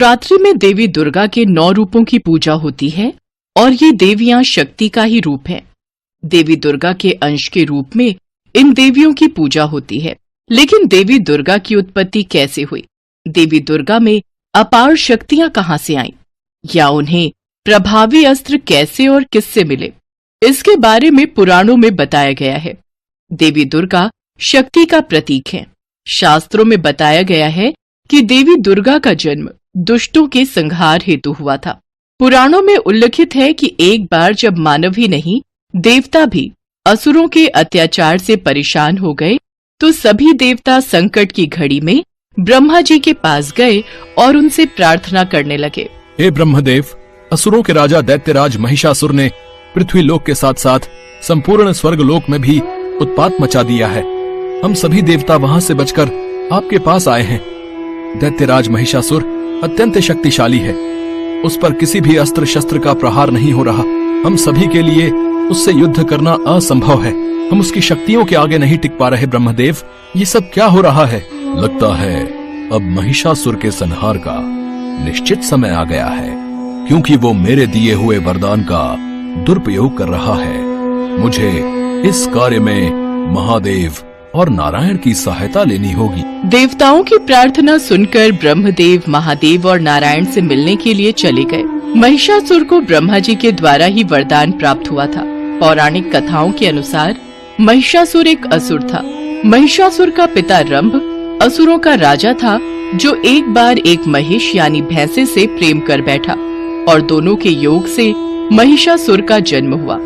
रात्रि में देवी दुर्गा के 9 रूपों की पूजा होती है और ये देवियां शक्ति का ही रूप हैं। देवी दुर्गा के अंश के रूप में इन देवियों की पूजा होती है। लेकिन देवी दुर्गा की उत्पत्ति कैसे हुई? देवी दुर्गा में अपार शक्तियां कहां से आईं? या उन्हें प्रभावी अस्त्र कैसे और किससे मिले? इसके बारे में पुराणों में बताया गया है। देवी दुर्गा शक्ति का प्रतीक है। शास्त्रों में बताया गया है कि देवी दुर्गा का जन्म दुष्टों के संहार हेतु हुआ था। पुराणों में उल्लिखित है कि एक बार जब मानव ही नहीं देवता भी असुरों के अत्याचार से परेशान हो गए तो सभी देवता संकट की घड़ी में ब्रह्मा जी के पास गए और उनसे प्रार्थना करने लगे। हे ब्रह्मदेव, असुरों के राजा दैत्यराज महिषासुर ने पृथ्वी लोक के साथ साथ संपूर्ण स्वर्ग लोक में भी उत्पात मचा दिया है। हम सभी देवता वहां से बचकर आपके पास आए हैं। दैत्यराज महिषासुर अत्यंत शक्तिशाली है। उस पर किसी भी अस्त्र शस्त्र का प्रहार नहीं हो रहा। हम सभी के लिए उससे युद्ध करना असंभव है। हम उसकी शक्तियों के आगे नहीं टिक पा रहे। ब्रह्मदेव, ये सब क्या हो रहा है? लगता है अब महिषासुर के संहार का निश्चित समय आ गया है, क्योंकि वो मेरे दिए हुए वरदान का दुरुपयोग कर रहा है। मुझे इस कार्य में महादेव और नारायण की सहायता लेनी होगी। देवताओं की प्रार्थना सुनकर ब्रह्मदेव महादेव और नारायण से मिलने के लिए चले गए। महिषासुर को ब्रह्मा जी के द्वारा ही वरदान प्राप्त हुआ था। पौराणिक कथाओं के अनुसार महिषासुर एक असुर था। महिषासुर का पिता रंभ असुरों का राजा था, जो एक बार एक महिष यानी भैंसे से प्रेम कर बैठा और दोनों के योग से महिषासुर का जन्म हुआ।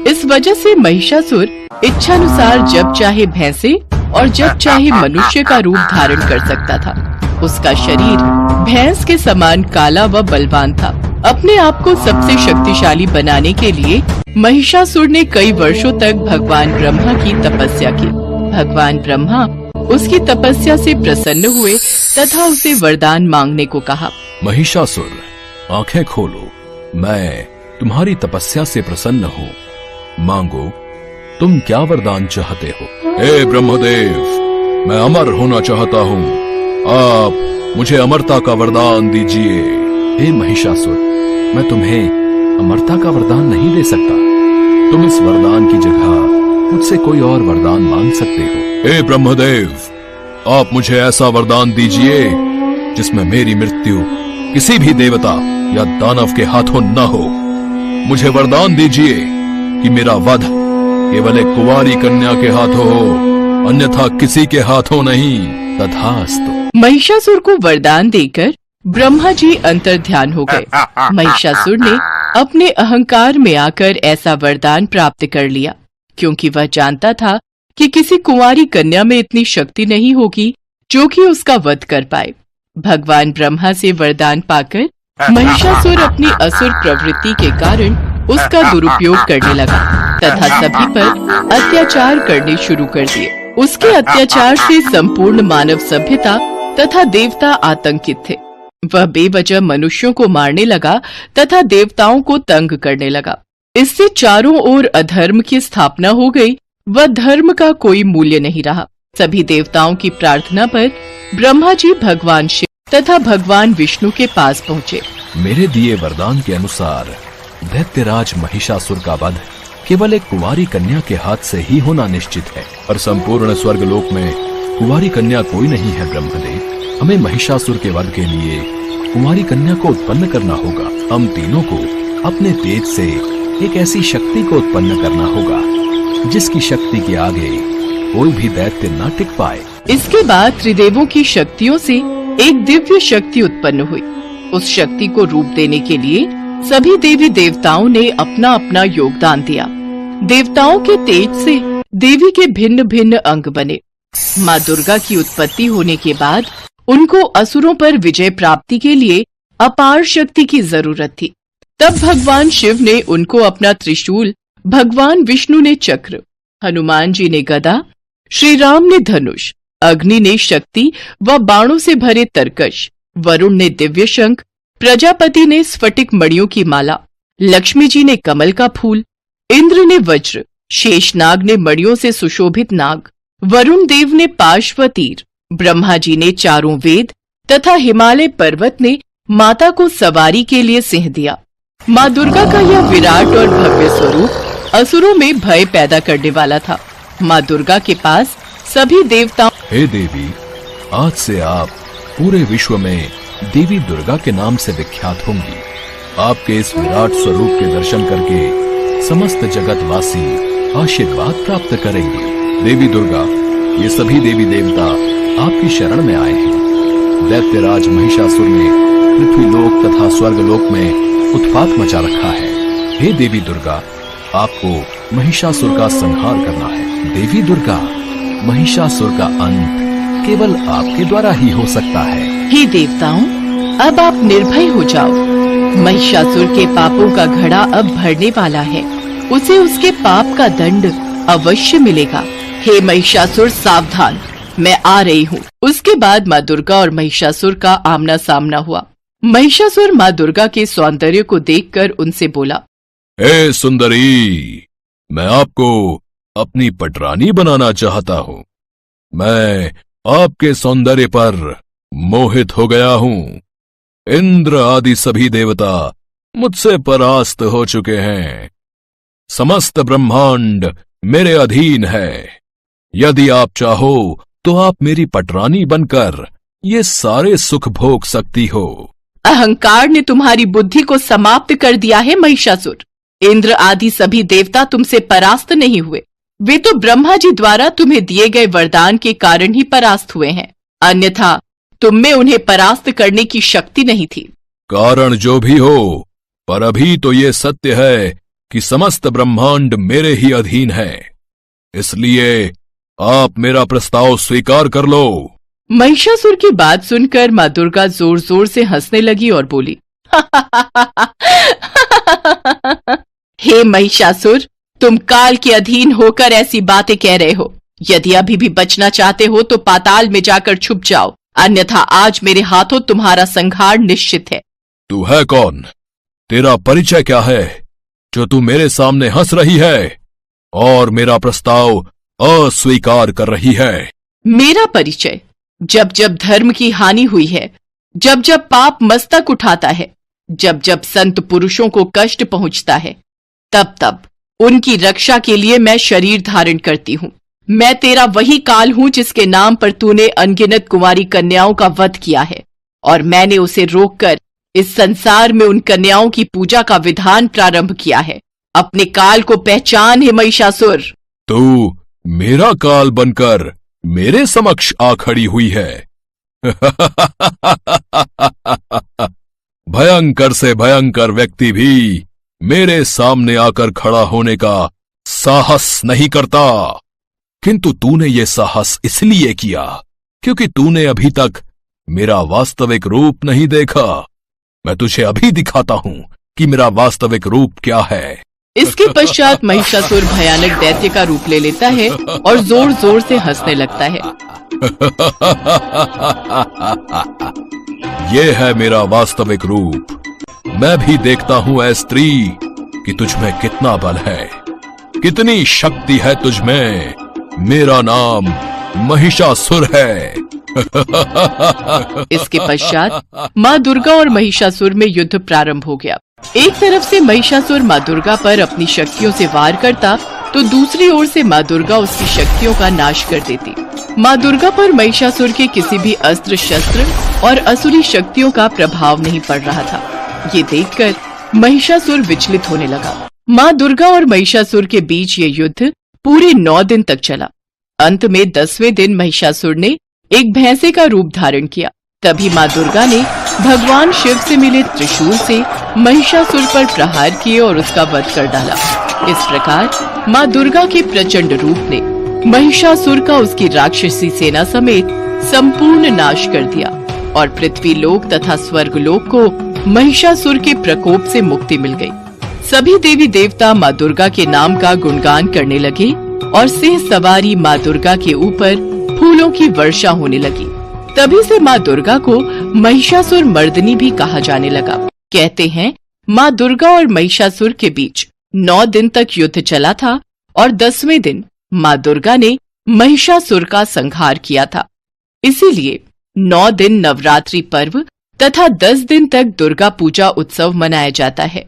इस वजह से महिषासुर इच्छानुसार जब चाहे भैंसे और जब चाहे मनुष्य का रूप धारण कर सकता था। उसका शरीर भैंस के समान काला व बलवान था। अपने आप को सबसे शक्तिशाली बनाने के लिए महिषासुर ने कई वर्षों तक भगवान ब्रह्मा की तपस्या की। भगवान ब्रह्मा उसकी तपस्या से प्रसन्न हुए तथा उसे वरदान मांगने को कहा। महिषासुर, आंखें खोलो, मैं तुम्हारी तपस्या से प्रसन्न हूँ। मांगो, तुम क्या वरदान चाहते हो? हे ब्रह्मदेव, मैं अमर होना चाहता हूँ। आप मुझे अमरता का वरदान दीजिए। हे महिषासुर, मैं तुम्हें अमरता का वरदान नहीं दे सकता। तुम इस वरदान की जगह मुझसे कोई और वरदान मांग सकते हो। हे ब्रह्मदेव, आप मुझे ऐसा वरदान दीजिए जिसमें मेरी मृत्यु किसी भी देवता या दानव के हाथों न हो। मुझे वरदान दीजिए कि मेरा वध केवल एक कुंवारी कन्या के हाथों हो, अन्यथा किसी के हाथों नहीं। तथास्तु। महिषासुर को वरदान देकर ब्रह्मा जी अंतर्ध्यान हो गए। महिषासुर ने अपने अहंकार में आकर ऐसा वरदान प्राप्त कर लिया, क्योंकि वह जानता था कि किसी कुंवारी कन्या में इतनी शक्ति नहीं होगी जो कि उसका वध कर पाए। भगवान ब्रह्मा से वरदान पाकर महिषासुर अपनी असुर प्रवृत्ति के कारण उसका दुरुपयोग करने लगा तथा सभी पर अत्याचार करने शुरू कर दिए। उसके अत्याचार से संपूर्ण मानव सभ्यता तथा देवता आतंकित थे। वह बेवजह मनुष्यों को मारने लगा तथा देवताओं को तंग करने लगा। इससे चारों ओर अधर्म की स्थापना हो गई व धर्म का कोई मूल्य नहीं रहा। सभी देवताओं की प्रार्थना पर ब्रह्मा जी भगवान शिव तथा भगवान विष्णु के पास पहुँचे। मेरे दिए वरदान के अनुसार दैत्यराज महिषासुर का वध केवल एक कुंवारी कन्या के हाथ से ही होना निश्चित है, और संपूर्ण स्वर्गलोक में कुंवारी कन्या कोई नहीं है। ब्रह्मदेव, हमें महिषासुर के वध के लिए कुंवारी कन्या को उत्पन्न करना होगा। हम तीनों को अपने तेज से एक ऐसी शक्ति को उत्पन्न करना होगा जिसकी शक्ति के आगे कोई भी दैत्य न टिक पाए। इसके बाद त्रिदेवों की शक्तियों से एक दिव्य शक्ति उत्पन्न हुई। उस शक्ति को रूप देने के लिए सभी देवी देवताओं ने अपना अपना योगदान दिया। देवताओं के तेज से देवी के भिन्न भिन्न अंग बने। माँ दुर्गा की उत्पत्ति होने के बाद उनको असुरों पर विजय प्राप्ति के लिए अपार शक्ति की जरूरत थी। तब भगवान शिव ने उनको अपना त्रिशूल, भगवान विष्णु ने चक्र, हनुमान जी ने गदा, श्री राम ने धनुष, अग्नि ने शक्ति व बाणों से भरे तरकश, वरुण ने दिव्य शंख, प्रजापति ने स्फटिक मणियों की माला, लक्ष्मी जी ने कमल का फूल, इंद्र ने वज्र, शेषनाग ने मणियों से सुशोभित नाग, वरुण देव ने पाश व तीर, ब्रह्मा जी ने चारों वेद तथा हिमालय पर्वत ने माता को सवारी के लिए सिंह दिया। माँ दुर्गा का यह विराट और भव्य स्वरूप असुरों में भय पैदा करने वाला था। माँ दुर्गा के पास सभी देवताओं हे देवी, आज से आप पूरे विश्व में देवी दुर्गा के नाम से विख्यात होंगी। आपके इस विराट स्वरूप के दर्शन करके समस्त जगतवासी आशीर्वाद प्राप्त करेंगे। देवी दुर्गा, ये सभी देवी देवता आपकी शरण में आए हैं। दैत्यराज महिषासुर ने पृथ्वीलोक तथा स्वर्गलोक में उत्पात मचा रखा है। हे देवी दुर्गा, आपको महिषासुर का संहार करना है। देवी दुर्गा, महिषासुर का अंत केवल आपके द्वारा ही हो सकता है। हे देवताओं, अब आप निर्भय हो जाओ। महिषासुर के पापों का घड़ा अब भरने वाला है। उसे उसके पाप का दंड अवश्य मिलेगा। हे महिषासुर, सावधान, मैं आ रही हूँ। उसके बाद माँ दुर्गा और महिषासुर का आमना सामना हुआ। महिषासुर माँ दुर्गा के सौंदर्य को देखकर उनसे बोला, हे सुंदरी, मैं आपको अपनी पटरानी बनाना चाहता हूँ। मैं आपके सौंदर्य पर मोहित हो गया हूँ। इंद्र आदि सभी देवता मुझसे परास्त हो चुके हैं। समस्त ब्रह्मांड मेरे अधीन है। यदि आप चाहो तो आप मेरी पटरानी बनकर ये सारे सुख भोग सकती हो। अहंकार ने तुम्हारी बुद्धि को समाप्त कर दिया है महिषासुर। इंद्र आदि सभी देवता तुमसे परास्त नहीं हुए। वे तो ब्रह्मा जी द्वारा तुम्हें दिए गए वरदान के कारण ही परास्त हुए हैं, अन्यथा तुम में उन्हें परास्त करने की शक्ति नहीं थी। कारण जो भी हो, पर अभी तो ये सत्य है कि समस्त ब्रह्मांड मेरे ही अधीन है। इसलिए आप मेरा प्रस्ताव स्वीकार कर लो। महिषासुर की बात सुनकर माँ दुर्गा जोर जोर से हंसने लगी और बोली, हे महिषासुर, तुम काल के अधीन होकर ऐसी बातें कह रहे हो। यदि अभी भी बचना चाहते हो तो पाताल में जाकर छुप जाओ, अन्यथा आज मेरे हाथों तुम्हारा संहार निश्चित है। तू है कौन? तेरा परिचय क्या है जो तू मेरे सामने हंस रही है और मेरा प्रस्ताव अस्वीकार कर रही है? मेरा परिचय, जब जब धर्म की हानि हुई है, जब जब पाप मस्तक उठाता है, जब जब संत पुरुषों को कष्ट पहुंचता है, तब तब उनकी रक्षा के लिए मैं शरीर धारण करती हूँ। मैं तेरा वही काल हूँ जिसके नाम पर तूने अनगिनत कुंवारी कन्याओं का वध किया है, और मैंने उसे रोककर इस संसार में उन कन्याओं की पूजा का विधान प्रारंभ किया है। अपने काल को पहचान हे महिषासुर। तू मेरा काल बनकर मेरे समक्ष आ खड़ी हुई है। भयंकर से भयंकर व्यक्ति भी मेरे सामने आकर खड़ा होने का साहस नहीं करता, किंतु तूने ये साहस इसलिए किया क्योंकि तूने अभी तक मेरा वास्तविक रूप नहीं देखा। मैं तुझे अभी दिखाता हूं कि मेरा वास्तविक रूप क्या है। इसके पश्चात महिषासुर भयानक दैत्य का रूप ले लेता है और जोर जोर से हंसने लगता है। ये है मेरा वास्तविक रूप। मैं भी देखता हूं ऐ स्त्री कि तुझ में कितना बल है, कितनी शक्ति है तुझ में। मेरा नाम महिषासुर है। इसके पश्चात माँ दुर्गा और महिषासुर में युद्ध प्रारंभ हो गया। एक तरफ से महिषासुर माँ दुर्गा पर अपनी शक्तियों से वार करता, तो दूसरी ओर से माँ दुर्गा उसकी शक्तियों का नाश कर देती। माँ दुर्गा पर महिषासुर के किसी भी अस्त्र शस्त्र और असुरी शक्तियों का प्रभाव नहीं पड़ रहा था। ये देखकर महिषासुर विचलित होने लगा। माँ दुर्गा और महिषासुर के बीच ये युद्ध पूरे 9 दिन तक चला। अंत में 10वें दिन महिषासुर ने एक भैंसे का रूप धारण किया। तभी माँ दुर्गा ने भगवान शिव से मिले त्रिशूल से महिषासुर पर प्रहार किए और उसका वध कर डाला। इस प्रकार माँ दुर्गा के प्रचंड रूप ने महिषासुर का उसकी राक्षसी सेना समेत संपूर्ण नाश कर दिया और पृथ्वी लोक तथा स्वर्गलोक को महिषासुर के प्रकोप से मुक्ति मिल गई। सभी देवी देवता माँ दुर्गा के नाम का गुणगान करने लगे और सिंह सवारी माँ दुर्गा के ऊपर फूलों की वर्षा होने लगी। तभी से माँ दुर्गा को महिषासुर मर्दिनी भी कहा जाने लगा। कहते हैं माँ दुर्गा और महिषासुर के बीच 9 दिन तक युद्ध चला था और 10वें दिन माँ दुर्गा ने महिषासुर का संहार किया था। इसीलिए 9 दिन नवरात्रि पर्व तथा 10 दिन तक दुर्गा पूजा उत्सव मनाया जाता है।